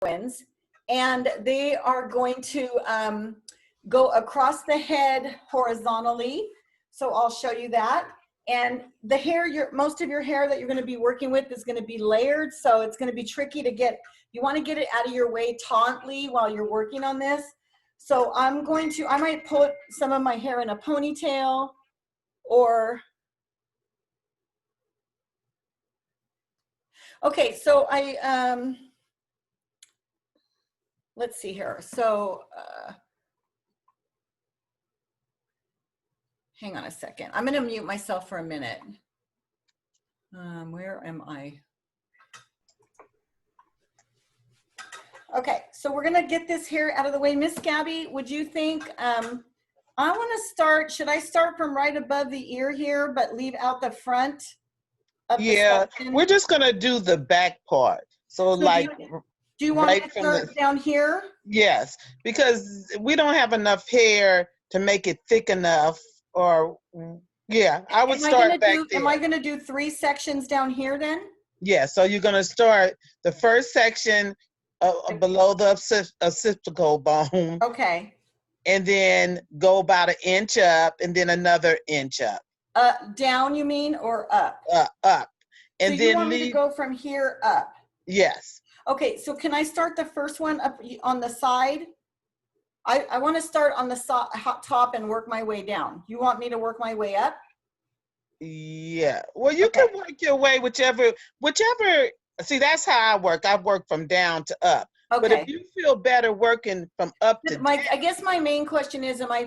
twins, and they are going to go across the head horizontally. So I'll show you that. And the hair, most of your hair that you're going to be working with is going to be layered, so it's going to be tricky to get. You want to get it out of your way tautly while you're working on this. So I might put some of my hair in a ponytail, or okay, so let's see here. So hang on a second. I'm going to mute myself for a minute. Where am I? Okay, so we're going to get this hair out of the way. Miss Gabby, would you think, I want to start, should I start from right above the ear here, but leave out the front of the section? We're just going to do the back part. So like, do you want me to start down here? Yes, because we don't have enough hair to make it thick enough, or yeah, I would start back there. Am I going to do 3 sections down here then? Yeah, so you're going to start the first section below the occipital bone. Okay. And then go about 1 inch up, and then another inch up. Down, you mean, or up? Up. And so then you want me to go from here up? Yes. Okay, so can I start the first one up on the side? I want to start on the top and work my way down. You want me to work my way up? Yeah. Well, you can work your way whichever. See, that's how I work. I work from down to up. Okay. But if you feel better working from up to down. I guess my main question is, I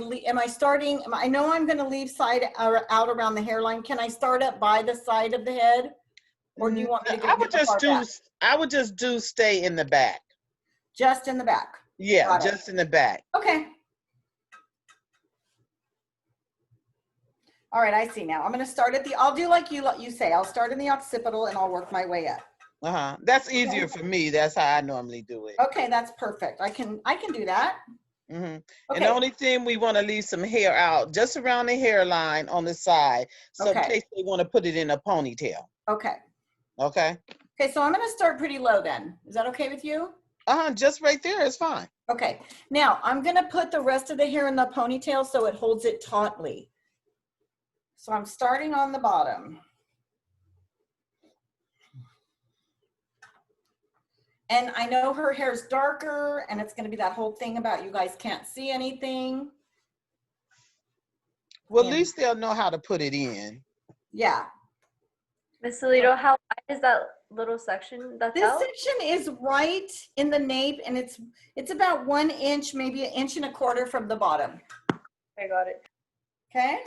know I'm going to leave side out around the hairline. Can I start up by the side of the head? Or do you want me to go I would just do stay in the back. Just in the back. Yeah, just in the back. Okay. All right, I see now. I'm going to start at I'll do like you say. I'll start in the occipital and I'll work my way up. That's easier for me. That's how I normally do it. Okay, that's perfect. I can do that. Mm-hmm. Okay. And the only thing, we want to leave some hair out just around the hairline on the side, so in case they want to put it in a ponytail. Okay. Okay. Okay, so I'm going to start pretty low then. Is that okay with you? Just right there is fine. Okay. Now I'm going to put the rest of the hair in the ponytail so it holds it tautly. So I'm starting on the bottom. And I know her hair's darker, and it's going to be that whole thing about you guys can't see anything. Well, at least they'll know how to put it in. Yeah. Miss Alito, how wide is that little section that's This out? section is right in the nape, and it's about 1 inch, maybe 1.25 inches from the bottom. I got it. Okay.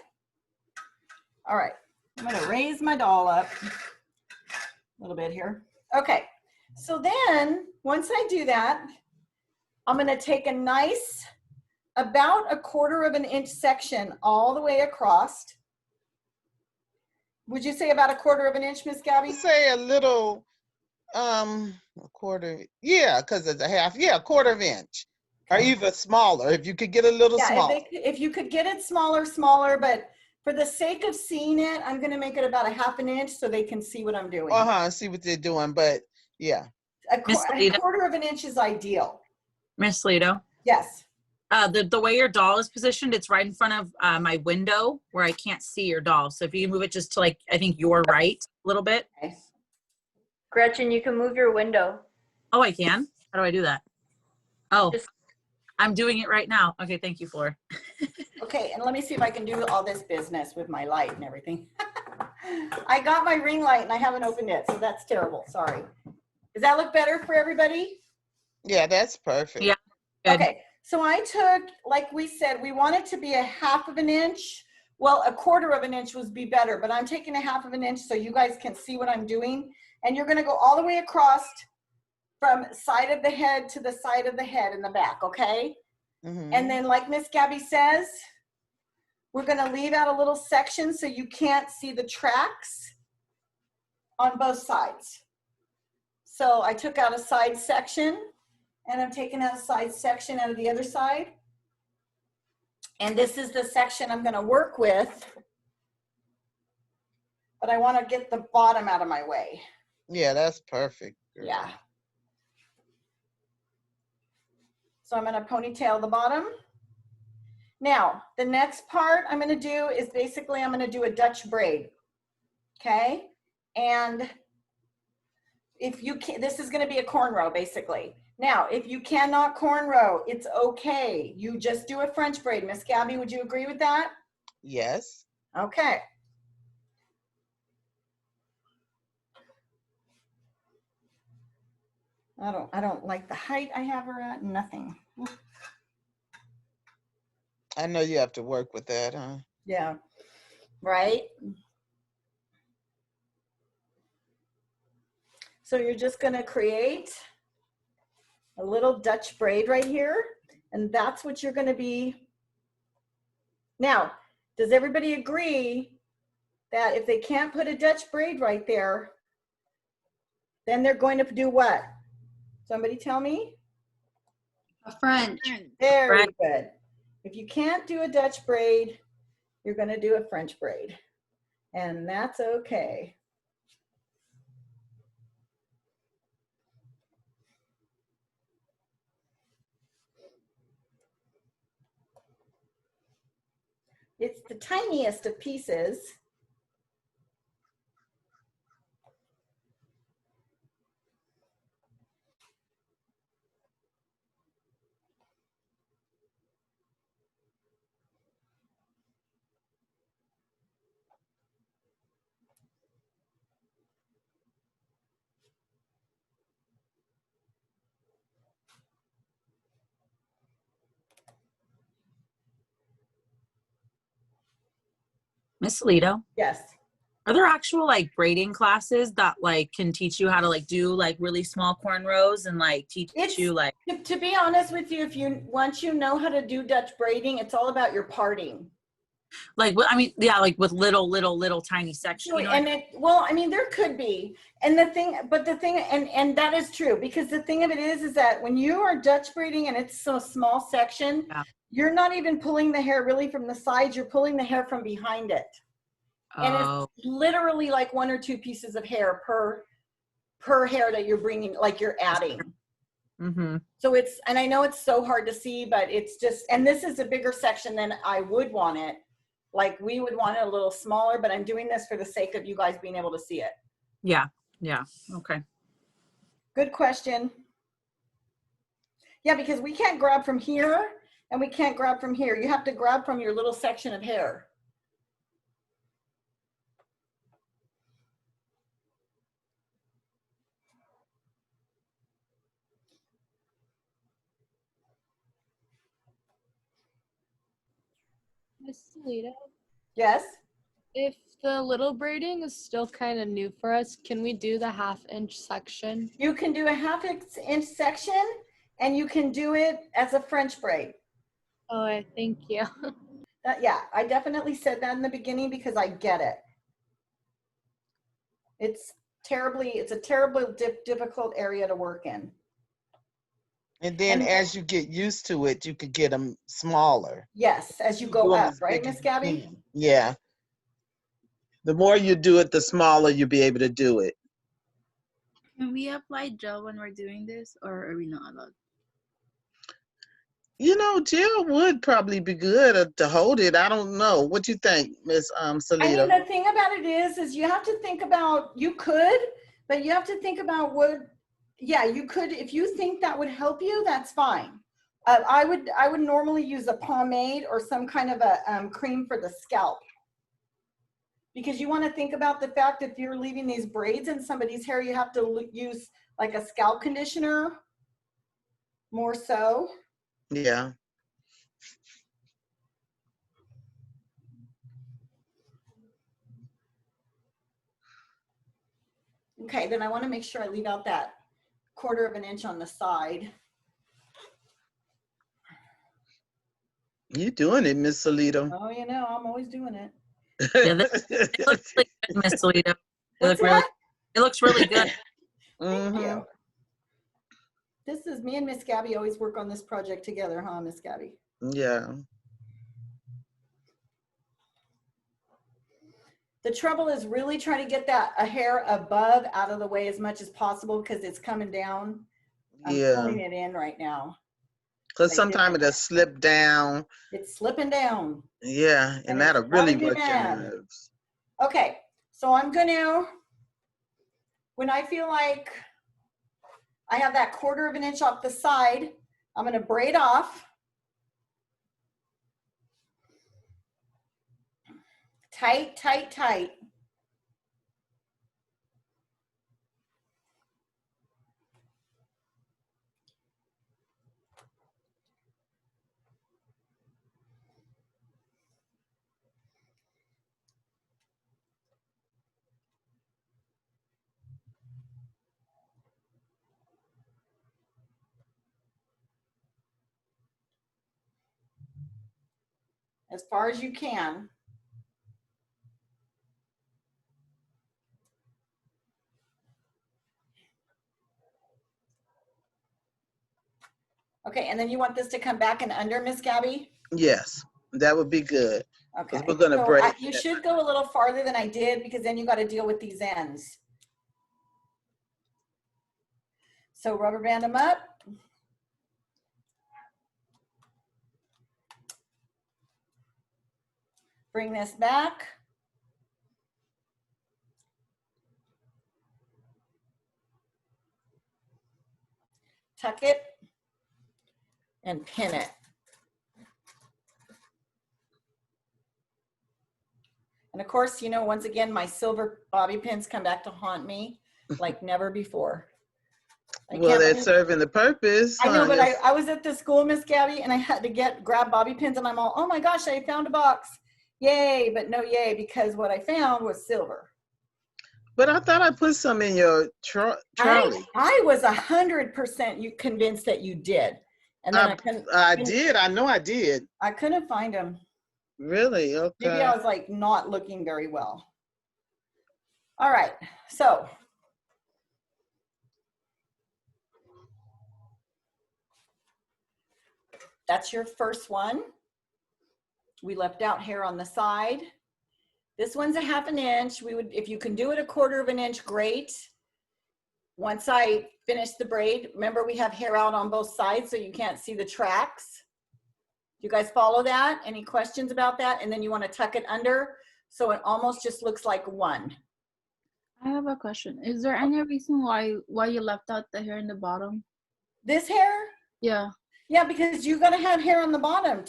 All right. I'm going to raise my doll up a little bit here. Okay. So then once I do that, I'm going to take a nice, about 1/4 inch section all the way across. Would you say about 1/4 inch, Miss Gabby? Say a little, a quarter. Yeah, because it's a half. Yeah, 1/4 inch, or even smaller. If you could get a little smaller. If you could get it smaller, but for the sake of seeing it, I'm going to make it about 1/2 inch so they can see what I'm doing. See what they're doing, but yeah. 1/4 inch is ideal. Miss Lito? Yes. The way your doll is positioned, it's right in front of my window where I can't see your doll. So if you move it just to like, I think your right a little bit. Okay. Gretchen, you can move your window. Oh, I can? How do I do that? Oh, I'm doing it right now. Okay, thank you, Flor. Okay, and let me see if I can do all this business with my light and everything. I got my ring light and I haven't opened it, so that's terrible. Sorry. Does that look better for everybody? Yeah, that's perfect. Yeah. Good. Okay, so I took, like we said, we want it to be 1/2 inch. Well, 1/4 inch would be better, but I'm taking 1/2 inch so you guys can see what I'm doing. And you're going to go all the way across from side of the head to the side of the head in the back, okay? Mm-hmm. And then like Miss Gabby says, we're going to leave out a little section so you can't see the tracks on both sides. So I took out a side section, and I'm taking out a side section out of the other side. And this is the section I'm going to work with, but I want to get the bottom out of my way. Yeah, that's perfect. Yeah. So I'm gonna ponytail the bottom. Now, the next part I'm gonna do is basically I'm gonna do a Dutch braid, okay? And if you can, this is gonna be a cornrow basically. Now, if you cannot cornrow, it's okay. You just do a French braid. Miss Gabby, would you agree with that? Yes. Okay. I don't like the height I have her at, nothing. I know you have to work with that, huh? Yeah, right? So you're just gonna create a little Dutch braid right here, and that's what you're gonna be. Now, does everybody agree that if they can't put a Dutch braid right there, then they're going to do what? Somebody tell me? A French. Very French. good. If you can't do a Dutch braid, you're gonna do a French braid, and that's okay. It's the tiniest of pieces. Miss Alito, Yes. are there actual like braiding classes that like can teach you how to like do like really small cornrows and like teach you like To be honest with you, once you know how to do Dutch braiding, it's all about your parting. I mean, yeah, like with little tiny sections. So, You know and well, I mean, there could be, and and that is true, because the thing of it is that when you are Dutch braiding and it's so small section, Yeah. you're not even pulling the hair really from the sides, you're pulling the hair from behind it. And Oh, it's literally like 1 or 2 pieces of hair per hair that you're bringing, like you're adding. mm-hmm. So it's, and I know it's so hard to see, but it's just, and this is a bigger section than I would want it. Like we would want it a little smaller, but I'm doing this for the sake of you guys being able to see it. Yeah. Okay. Good question. Yeah, because we can't grab from here and we can't grab from here. You have to grab from your little section of hair. Miss Salito, Yes. if the little braiding is still kind of new for us, can we do the 1/2 inch section? You can do a 1/2 inch section and you can do it as a French braid. Oh, I thank you. Yeah, I definitely said that in the beginning because I get it. It's a terribly difficult area to work in. And then as you get used to it, you could get them smaller. Yes, as you go Do 'em up, as right, big as Miss you Gabby? can. Yeah. The more you do it, the smaller you'll be able to do it. Can we apply gel when we're doing this, or are we not allowed? You know, gel would probably be good to hold it. I don't know. What you think, Miss I mean, Salita? the thing about it is you have to think about, you could, but you have to think about yeah, you could, if you think that would help you, that's fine. I would normally use a pomade or some kind of a cream for the scalp. Because you want to think about the fact if you're leaving these braids in somebody's hair, you have to use like a scalp conditioner more so. Yeah. Okay, then I want to make sure I leave out that 1/4 of an inch on the side. You doing it, Miss Salita. Oh, you know, I'm always doing it. Yeah, it looks really good, Miss Alito. What's that? It looks really good. Thank Mhm. you. This is me and Miss Gabby always work on this project together, huh, Miss Gabby? Yeah. The trouble is really trying to get that a hair above out of the way as much as possible because it's coming down. I'm Yeah. pulling it in right now. Because sometimes it'll slip down. It's slipping down. Yeah, and And that'll it's really driving me work your mad. nerves. Okay, so I'm gonna, when I feel like I have that 1/4 of an inch off the side, I'm gonna braid off. Tight, tight, tight. As far as you can. Okay, and then you want this to come back and under, Miss Gabby? Yes, that would be good. Okay. We're gonna So braid. you should go a little farther than I did because then you got to deal with these ends. So rubber band them up. Bring this back. Tuck it and pin it. And of course, you know, once again, my silver bobby pins come back to haunt me like never before. Well, they're serving the purpose. I know, but I was at the school, Miss Gabby, and I had to grab bobby pins, and I'm all, oh my gosh, I found a box. Yay, but no yay, because what I found was silver. But I thought I put some in your trolley. I was 100% convinced that you did. And then I did. I know I did. I couldn't find them. Really? Okay. Maybe I was like not looking very well. All right, so. That's your first one. We left out hair on the side. This one's a 1/2 inch. We would, if you can do it a 1/4 of an inch, great. Once I finish the braid, remember we have hair out on both sides so you can't see the tracks. You guys follow that? Any questions about that? And then you want to tuck it under so it almost just looks like one. I have a question. Is there any reason why you left out the hair in the bottom? This hair? Yeah. Yeah, because you're going to have hair on the bottom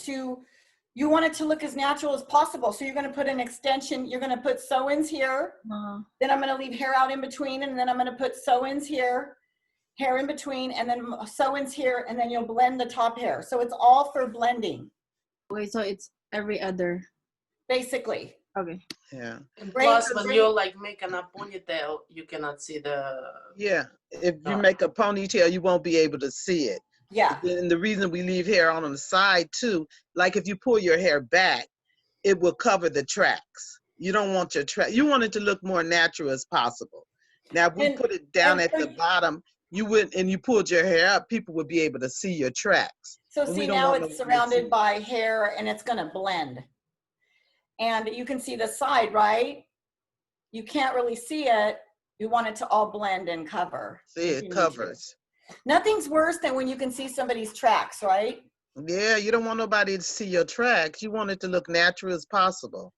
you want it to look as natural as possible. So you're going to put an extension, you're going to put sew-ins here. Then I'm going to leave hair out in between, and then I'm going to put sew-ins here, hair in between, and then sew-ins here, and then you'll blend the top hair. So it's all for blending. Wait, so it's every other. Basically. Okay. Yeah. And plus, when you're like making a ponytail, you cannot see the. Yeah. If you make a ponytail, you won't be able to see it. Yeah. And the reason we leave hair on the side too, like if you pull your hair back, it will cover the tracks. You don't want your track. You want it to look more natural as possible. Now, if we put it down at the bottom, you would, and you pulled your hair up, people would be able to see your tracks. So see, now it's surrounded by hair and it's going to blend. And you can see the side, right? You can't really see it. You want it to all blend and cover. See, it covers. Nothing's worse than when you can see somebody's tracks, right? Yeah, you don't want nobody to see your tracks. You want it to look natural as possible.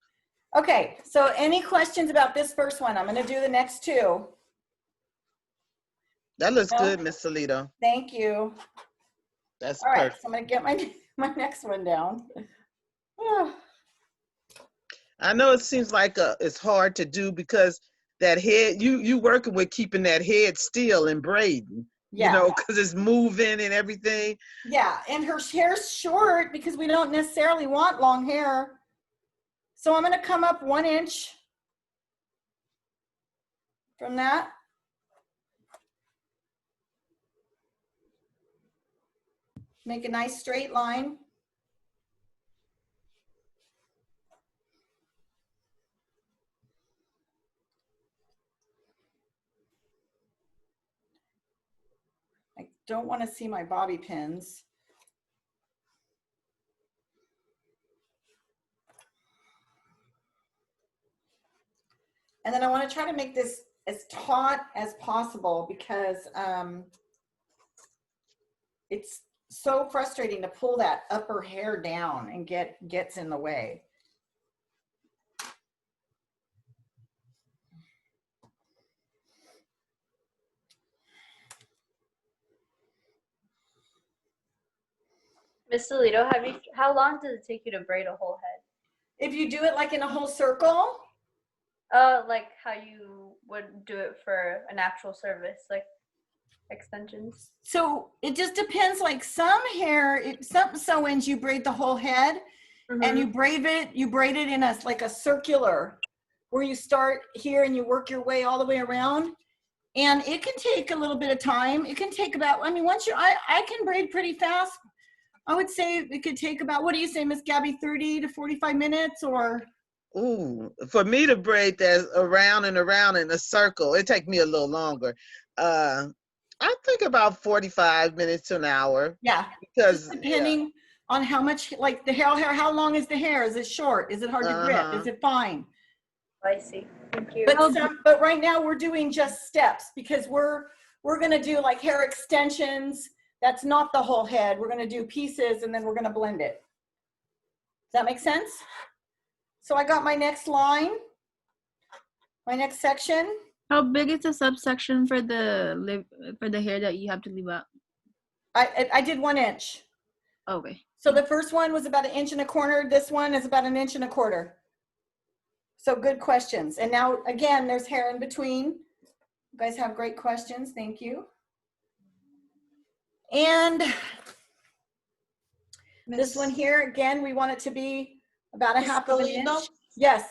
Okay, so any questions about this first one? I'm going to do the next two. That looks good, Miss Salito. Thank you. That's all right. perfect. So I'm going to get my next one down. I know it seems like it's hard to do because that head, you working with keeping that head still and braiding. Yeah. You know, because it's moving and everything. Yeah, and her hair's short because we don't necessarily want long hair. So I'm going to come up 1 inch from that. Make a nice straight line. I don't want to see my bobby pins. And then I want to try to make this as taut as possible because it's so frustrating to pull that upper hair down and gets in the way. Miss Alito, how long does it take you to braid a whole head? If you do it like in a whole circle, Like how you would do it for an actual service, like extensions. so it just depends. Like some hair, some sew-ins you braid the whole head, and you braid it in a like a circular, where you start here and you work your way all the way around, and it can take a little bit of time. It can take about, I mean, I can braid pretty fast. I would say it could take about, what do you say, Miss Gabby, 30 to 45 minutes or? Ooh, for me to braid that around and around in a circle, it take me a little longer. I think about 45 minutes to an hour. Yeah, Because just depending on how much, like the hair, how long is the hair? Is it short? Is it hard to grip? Is it fine? I see. Thank you. But right now we're doing just steps because we're gonna do like hair extensions. That's not the whole head. We're gonna do pieces and then we're gonna blend it. Does that make sense? So I got my next line, my next section. How big is the subsection for the hair that you have to leave out? I did 1 inch. Okay. So the first one was about 1 1/4 inches. This one is about 1 1/4 inches. So good questions. And now again, there's hair in between. You guys have great questions. Thank you. And this one here, again, we want it to be about a half of an inch. Yes.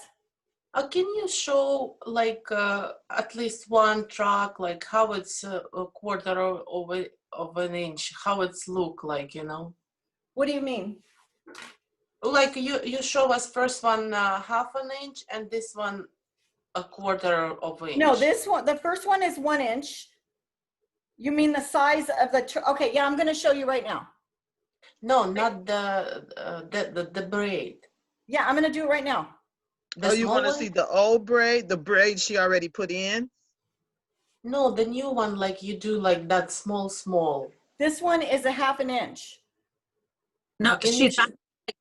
Can you show like at least one track, like how it's a quarter of an inch, how it's look like, you know? What do you mean? Like you show us first one half an inch and this one a quarter of an inch. No, this one, the first one is 1 inch. You mean the size of the, okay, yeah, I'm going to show you right now. No, not the braid. Yeah, I'm going to do it right now. Oh, you want to see the old braid, the braid she already put in? No, the new one, like you do like that small. This one is a half an inch. No,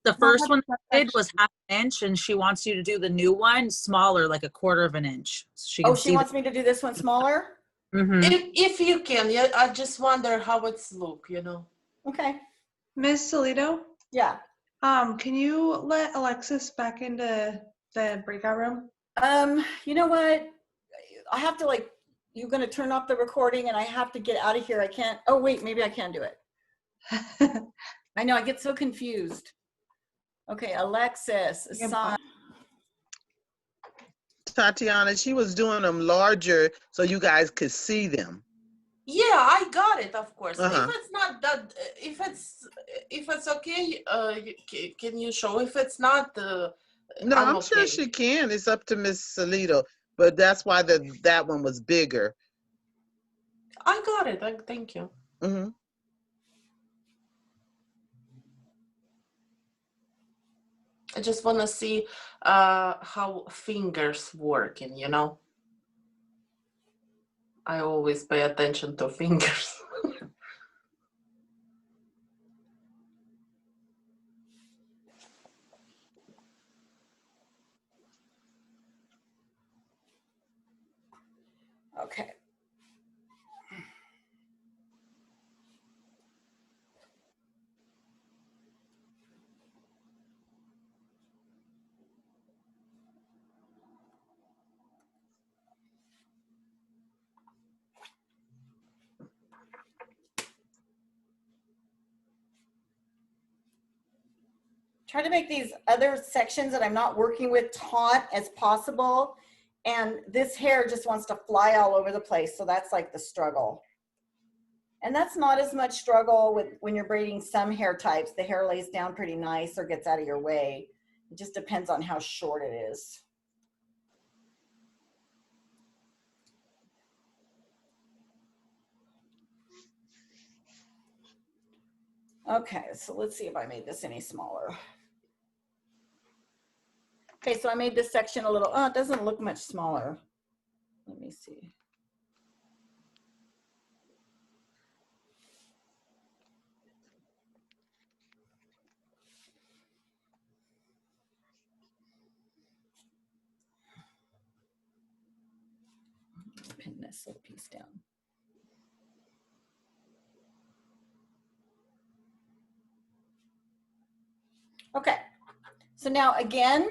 the first one I did was half an inch, and she wants you to do the new one smaller, like a quarter of an inch. So she wants me to do this one smaller? Mm-hmm. If you can, yeah. I just wonder how it's look, you know. Okay. Miss Toledo? Yeah. Can you let Alexis back into the breakout room? You know what? I have to like, you're going to turn off the recording and I have to get out of here. I can't, oh wait, maybe I can do it. I know, I get so confused. Okay, Alexis, assign. Tatiana, she was doing them larger so you guys could see them. Yeah, I got it, of course. If it's not that, if it's okay, can you show? If it's not, no, I'm okay. Sure she can. It's up to Miss Salito, but that's why that one was bigger. I got it. Thank you. Mm-hmm. I just want to see how fingers working, you know. I always pay attention to fingers. Okay. Try to make these other sections that I'm not working with taut as possible. And this hair just wants to fly all over the place. So that's like the struggle. And that's not as much struggle with when you're braiding some hair types. The hair lays down pretty nice or gets out of your way. It just depends on how short it is. Okay, so let's see if I made this any smaller. Okay, so I made this section a little, it doesn't look much smaller. Let me see. this little piece down. Okay, so now again,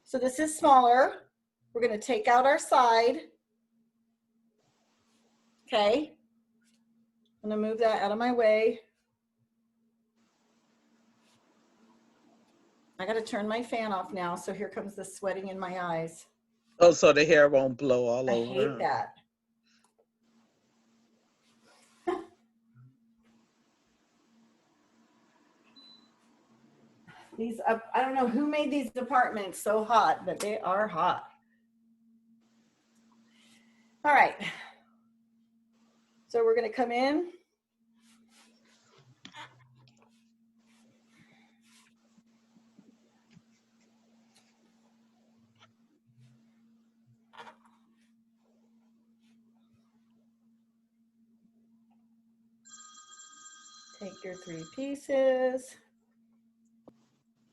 so this is smaller. We're going to take out our side. Okay, I'm going to move that out of my way. I got to turn my fan off now, so here comes the sweating in my eyes. Oh, so the hair won't blow all I over. hate that. These, I don't know who made these apartments so hot, but they are hot. All right. So we're going to come in. Take your 3 pieces.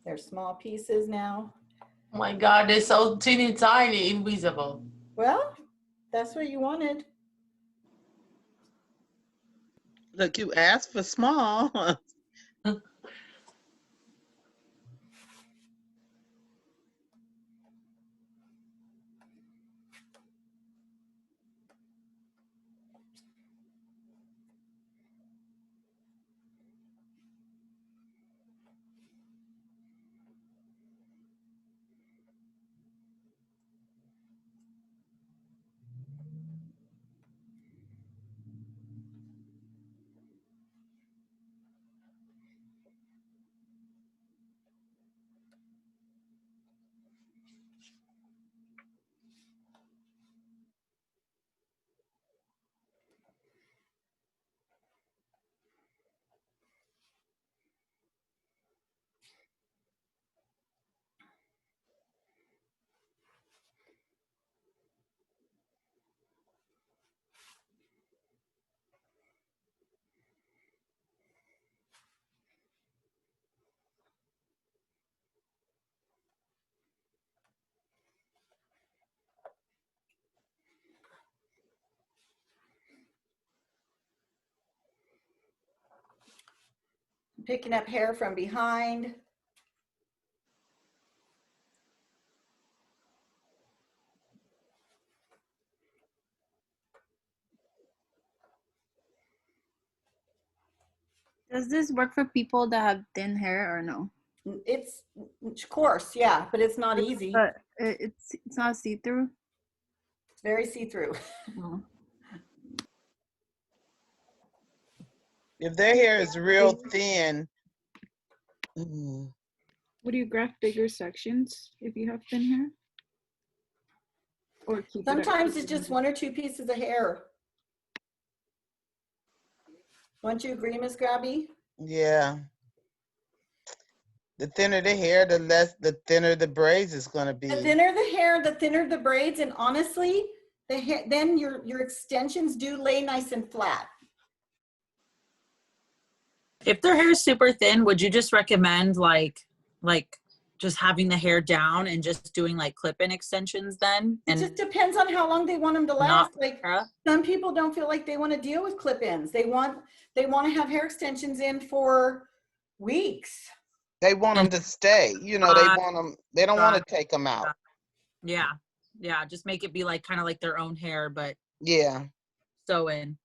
They're small pieces now. Oh my God, they're so teeny tiny, invisible. Well, that's what you wanted. Look, you asked for small. Picking up hair from behind. Does this work for people that have thin hair or no? It's coarse, yeah, but it's not easy. But it's not see-through? It's very see-through. Oh. If their hair is real thin, mm, Would you graft bigger sections if you have thin hair? Or keep Sometimes it it's just 1 or 2 pieces of hair. Don't you agree, Miss Grabby? yeah. The thinner the hair, the thinner the braids is gonna be. The thinner the hair, the thinner the braids, and honestly, the hair, then your extensions do lay nice and flat. If their hair is super thin, would you just recommend like just having the hair down and just doing like clip-in extensions then? It And just depends on how long they want them to last. not Like mascara? some people don't feel like they want to deal with clip-ins. They want to have hair extensions in for weeks. They want them to stay. You know, they want them. They don't want to take them out. Yeah, yeah. Just make it be like kind of like their own hair, but Yeah. sew in.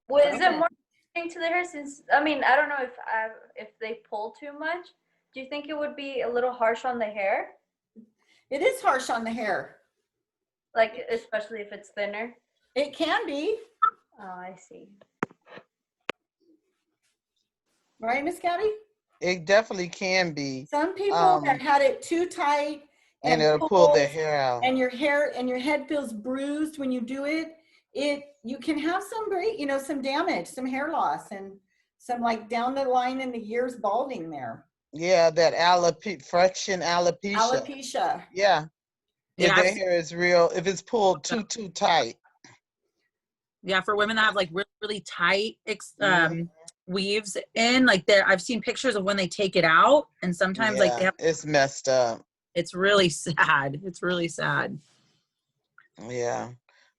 Well, is it more to the hair? Since I mean, I don't know if they pull too much. Do you think it would be a little harsh on the hair? It is harsh on the hair. Like especially if it's thinner. It can be. Oh, I see. Right, Miss Gabby? It definitely can be. Some people that had it too tight And it'll pull their hair out. and your head feels bruised when you do it. You can have some some damage, some hair loss, and some like down the line in the years balding there. Yeah, that alopecia. Alopecia. Yeah. If Yeah, their hair is real, if it's pulled too tight. yeah, for women that have like really, really tight weaves in, like I've seen pictures of when they take it out, and sometimes like they have, it's messed up. it's really sad. It's really sad. Yeah.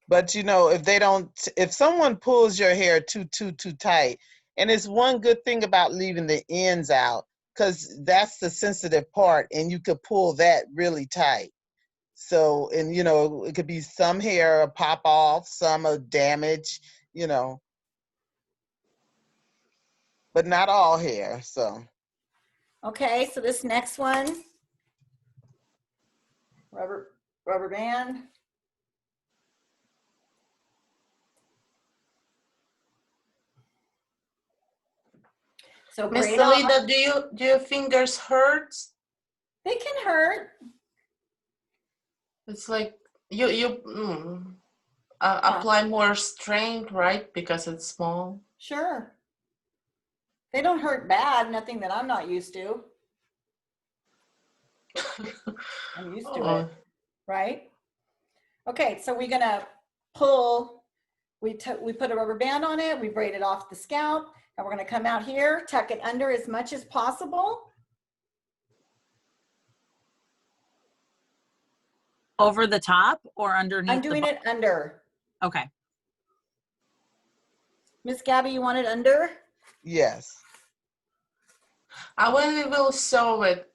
But you know, if someone pulls your hair too tight, and it's one good thing about leaving the ends out, because that's the sensitive part, and you could pull that really tight. So, and you know, it could be some hair pop off, some are damaged, you know, but not all hair. So, Okay, so this next one, rubber band. So Miss braid off. Salida, do your fingers hurt? They can hurt. It's like you apply more strength, right? Because it's small. Sure. They don't hurt bad, nothing that I'm not used to. I'm used to it, right? Okay, so we're gonna pull, we put a rubber band on it, we braid it off the scalp, and we're gonna come out here, tuck it under as much as possible. Over the top or underneath? I'm doing it under. Okay. Miss Gabby, you want it under? yes. When we will sew it,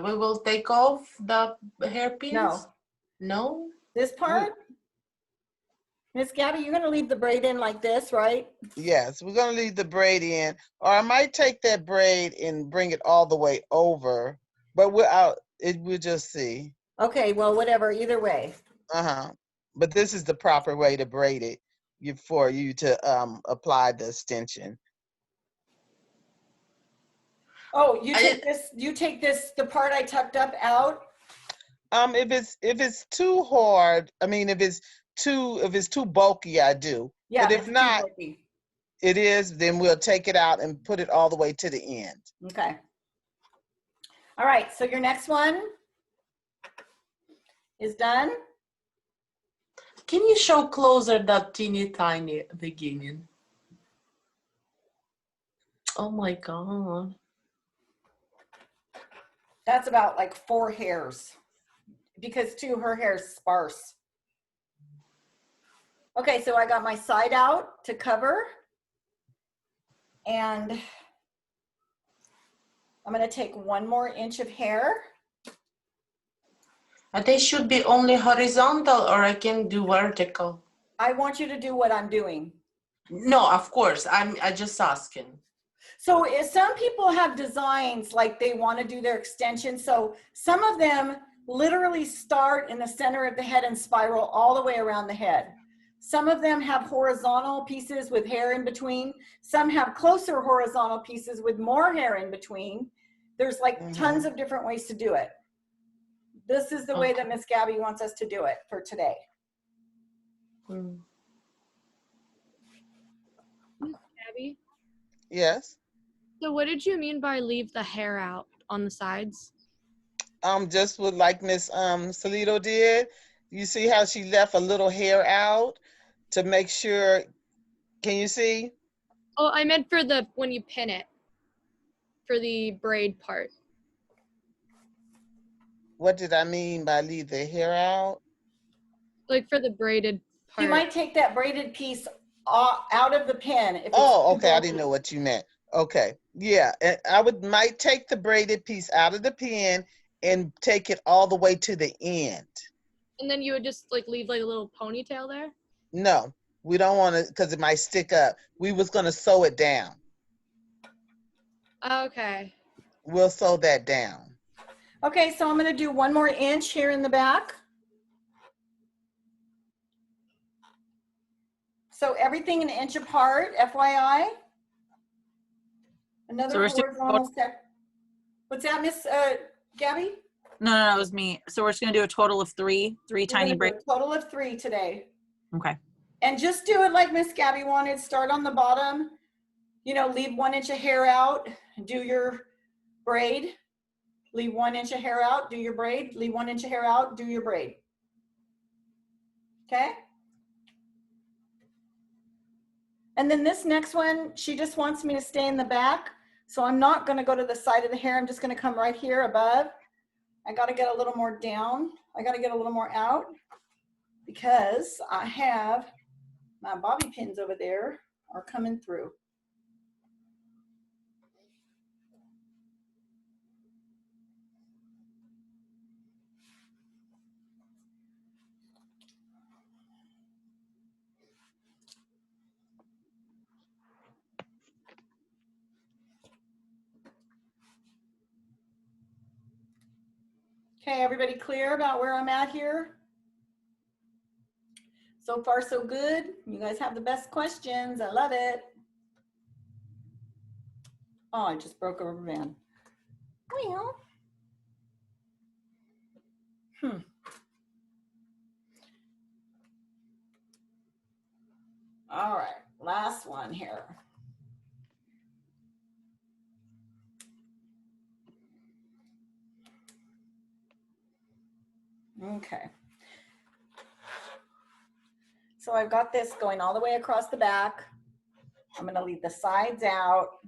we will take off the hairpins? No. No? This part? Miss Gabby, you're gonna leave the braid in like this, right? Yes, we're gonna leave the braid in, or I might take that braid and bring it all the way over, but we'll just see. Okay, well, whatever, either way. But this is the proper way to braid it for you to apply the extension. Oh, you take this, the part I tucked up out? If it's too hard, I mean, if it's too bulky, I do. Yeah, but if not, it is, then we'll take it out and put it all the way to the end. Okay. All right, so your next one is done. Can you show closer that teeny tiny beginning? Oh my God. That's about like 4 hairs because her hair is sparse. Okay, so I got my side out to cover, and I'm gonna take 1 more inch of hair. They should be only horizontal, or I can do vertical. I want you to do what I'm doing. No, of course, I just asking. So some people have designs like they want to do their extension. So some of them literally start in the center of the head and spiral all the way around the head. Some of them have horizontal pieces with hair in between. Some have closer horizontal pieces with more hair in between. There's like tons of different ways to do it. This is the way that Miss Gabby wants us to do it for today. Miss Gabby? Yes. So what did you mean by leave the hair out on the sides? Just with like Miss Salito did. You see how she left a little hair out to make sure, can you see? Oh, I meant for when you pin it, for the braid part. What did I mean by leave the hair out? Like for the braided part. You might take that braided piece out of the pin. Oh, okay, I didn't know what you meant. Okay, yeah, and I might take the braided piece out of the pin and take it all the way to the end. And then you would just like leave like a little ponytail there? No, we don't want to, because it might stick up. We was going to sew it down. Okay. We'll sew that down. Okay, so I'm going to do 1 more inch here in the back. So everything an inch apart, FYI. Another horizontal step. What's that, Miss Gabby? No, it was me. So we're just gonna do a total of three tiny braids. Total of 3 today. Okay. And just do it like Miss Gabby wanted. Start on the bottom. You know, leave 1 inch of hair out. Do your braid. Leave 1 inch of hair out. Do your braid. Leave 1 inch of hair out. Do your braid. Okay. And then this next one, she just wants me to stay in the back. So I'm not going to go to the side of the hair. I'm just going to come right here above. I got to get a little more down. I got to get a little more out. because I have my bobby pins over there are coming through. Okay, everybody clear about where I'm at here? So far, so good. You guys have the best questions. I love it. Oh, I just broke a rubber band. Well. All right, last one here. Okay. So I've got this going all the way across the back. I'm going to leave the sides out.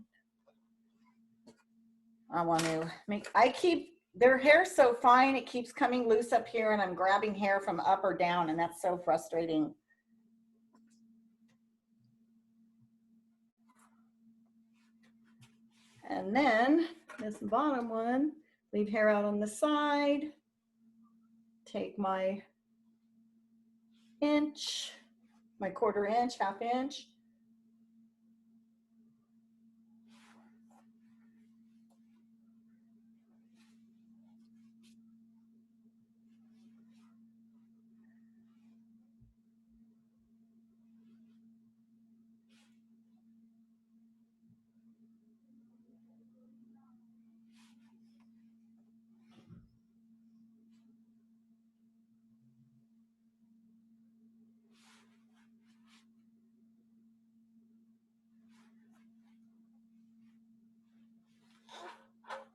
I want to keep their hair so fine, it keeps coming loose up here, and I'm grabbing hair from up or down, and that's so frustrating. And then this bottom one, leave hair out on the side. Take my inch, my 1/4 inch, 1/2 inch.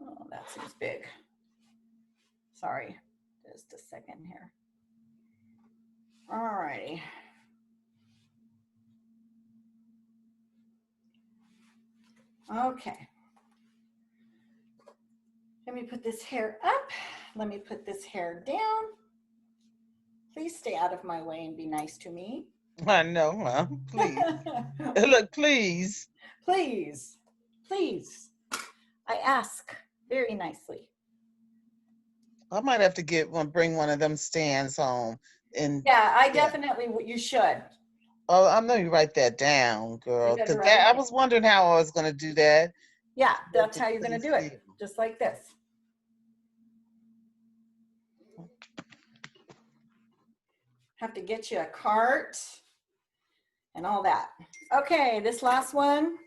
Oh, that seems big. Sorry, just a second here. All righty. Okay. Let me put this hair up. Let me put this hair down. Please stay out of my way and be nice to me. I know, huh? Please. Look, please. Please, please. I ask very nicely. I might have to bring one of them stands home. And yeah, I definitely, you should. Oh, I know you write that down, girl. Because I was wondering how I was going to do that. Yeah, that's how you're going to do it. Just like this. Have to get you a cart and all that. Okay, this last one.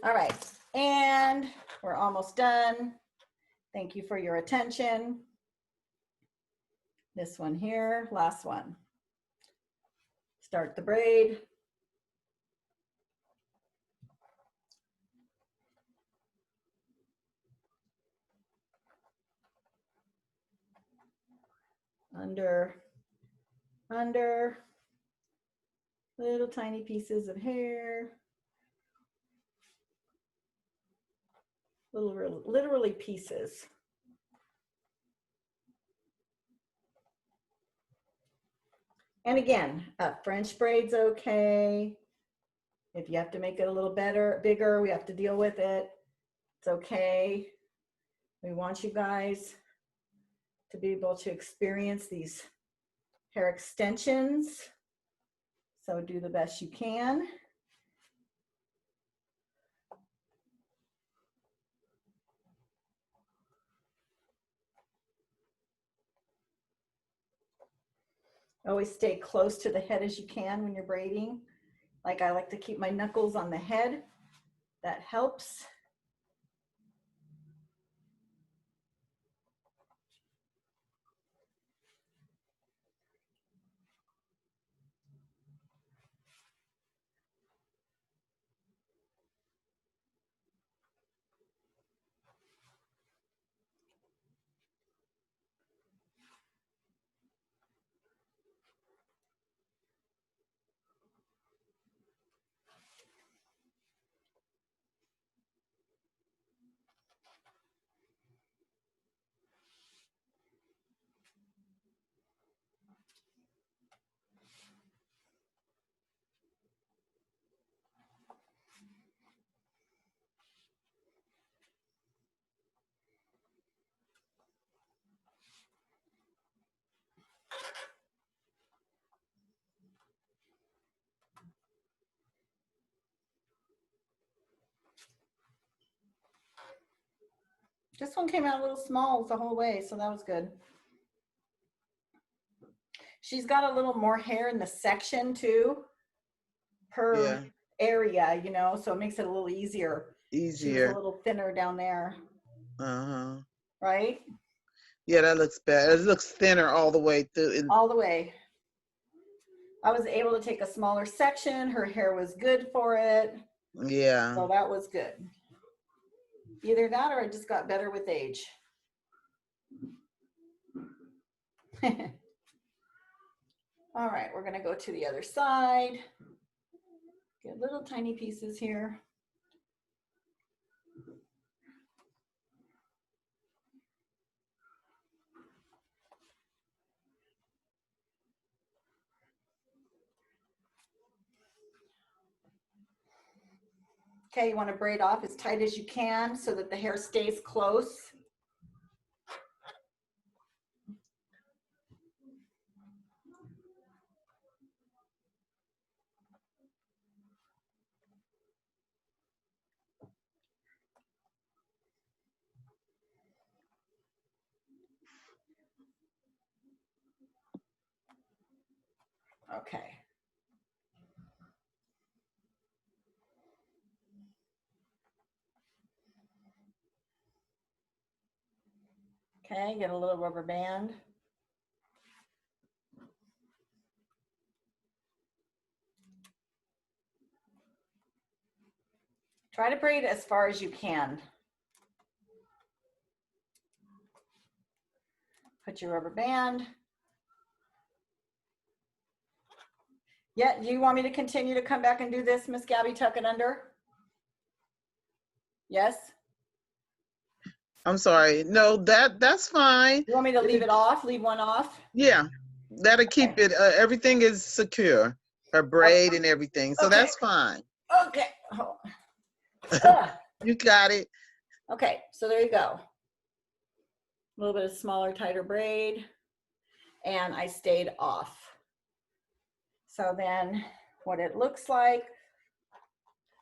All right, and we're almost done. Thank you for your attention. This one here, last one. Start the braid. Under, little tiny pieces of hair. Literally pieces. And again, French braid's okay. If you have to make it a little bigger, we have to deal with it. It's okay. We want you guys to be able to experience these hair extensions. So do the best you can. Always stay close to the head as you can when you're braiding. Like I like to keep my knuckles on the head. That helps. This one came out a little small the whole way, so that was good. She's got a little more hair in the section too, per area, you know, so it makes it a little easier. She was a little thinner down there. Uh-huh. Right? Yeah, that looks better. It looks thinner all the way through. All the way. I was able to take a smaller section. Her hair was good for it. Yeah. So that was good. Either that or I just got better with age. All right, we're gonna go to the other side. Get little tiny pieces here. Okay, you want to braid off as tight as you can so that the hair stays close. Okay. Okay, get a little rubber band. Try to braid as far as you can. Put your rubber band. Yeah, do you want me to continue to come back and do this, Miss Gabby? Tuck it under? Yes? I'm sorry. No, that's fine. You want me to leave it off? Leave one off? Yeah, that'll keep it. Everything is secure. Her braid and everything. So that's fine. Okay. You got it. Okay, so there you go. A little bit of smaller, tighter braid. And I stayed off. So then what it looks like.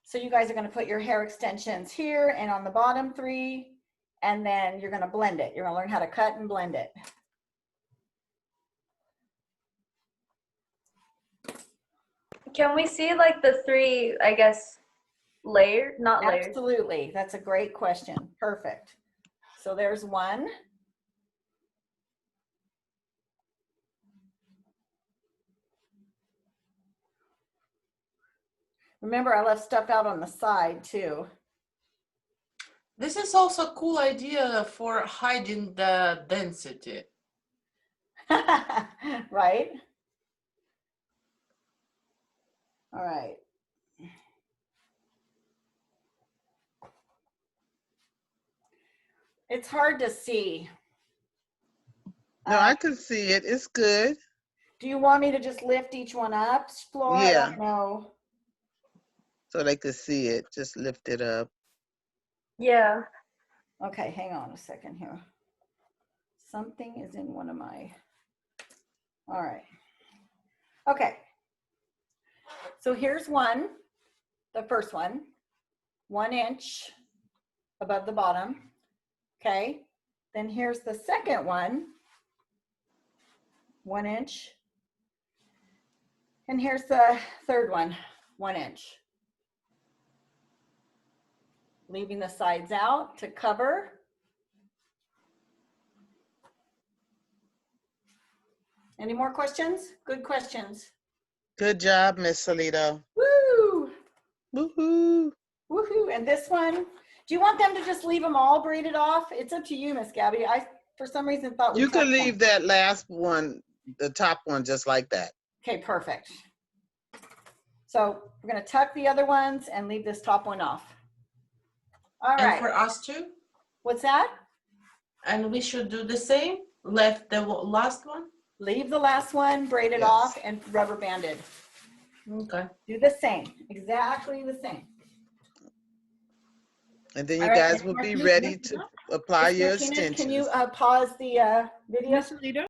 So you guys are going to put your hair extensions here and on the bottom 3. And then you're going to blend it. You're going to learn how to cut and blend it. Can we see like the 3, I guess, layered, not layered? Absolutely. That's a great question. Perfect. So there's one. Remember, I left stuff out on the side too. This is also a cool idea for hiding the density. Right? All right. It's hard to see. No, I can see it. It's good. Do you want me to just lift each one up, Flora? Yeah. I don't know. So they could see it. Just lift it up. Yeah. Okay, hang on a second here. Something is in one of my, all right. Okay. So here's one, the first one, 1 inch above the bottom. Okay. Then here's the second one, 1 inch. And here's the third one, 1 inch. Leaving the sides out to cover. Any more questions? Good questions. Good job, Miss Salito. Woo! Woohoo! Woohoo! And this one, do you want them to just leave them all braided off? It's up to you, Miss Gabby. I, for some reason, thought we You could tucked them. leave that last one, the top one, just like that. Okay, perfect. So we're going to tuck the other ones and leave this top one off. All right. And for us too? What's that? And we should do the same? Left the last one? Leave the last one, braid it off, and rubber banded. Okay. Do the same, exactly the same. And then you All right, guys Miss will be Martina, ready to apply Miss your Martina, extensions. Can you pause the video? Miss Alito?